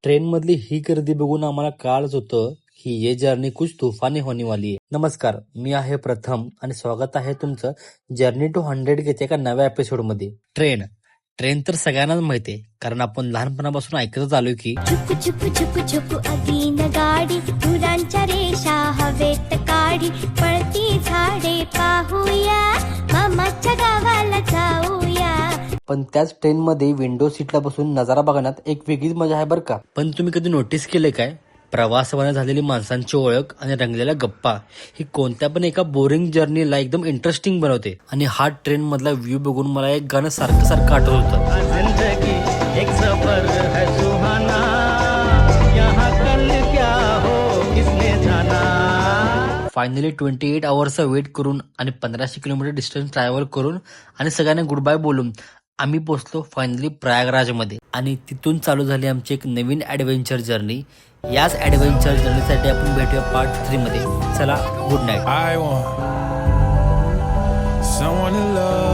Train मधली ही गर्दी बघून आम्हाला कळालंच होतं की ये जर्नी कुछ तूफानी होने वाली आहे. नमस्कार, मी आहे प्रथम आणि स्वागत आहे तुमचं जर्नी टू 100 घेते एका नव्या एपिसोड मध्ये. ट्रेन ट्रेन तर सगळ्यांनाच माहिती आहे, कारण आपण लहानपणापासून ऐकतच आलोय की छुप छुप छुप छुप अगीन गाडी, धुरांच्या रेषा हवेत काढी, पळती झाडे पाहूया, मामाच्या गावाला जाऊया. पण त्याच ट्रेन मध्ये विंडो सीटला बसून नजारा बघण्यात एक वेगळीच मजा आहे बरं का. पण तुम्ही कधी नोटीस केले काय, प्रवासामध्ये झालेली माणसांची ओळख आणि रंगलेल्या गप्पा ही कोणत्या पण एका बोरिंग जर्नीला एकदम इंटरेस्टिंग बनवते. आणि हा ट्रेन मधला व्ह्यू बघून मला एक गाणं सारखं सारखं आठवत होतं. जिंदगी एक सफर है सुहाना, यहाँ कल क्या हो किसने जाना. फायनली 28 आवर्सचा वेट करून आणि 1500 किलोमीटर डिस्टन्स ट्रॅव्हल करून आणि सगळ्यांना गुड बाय बोलून आम्ही पोहोचलो फायनली प्रयागराजमध्ये. आणि तिथून चालू झाली आमची एक नवीन ॲडव्हेंचर जर्नी. याच ॲडव्हेंचर जर्नीसाठी आपण भेटूया पार्ट 3 मध्ये. चला, good night. I want someone to love.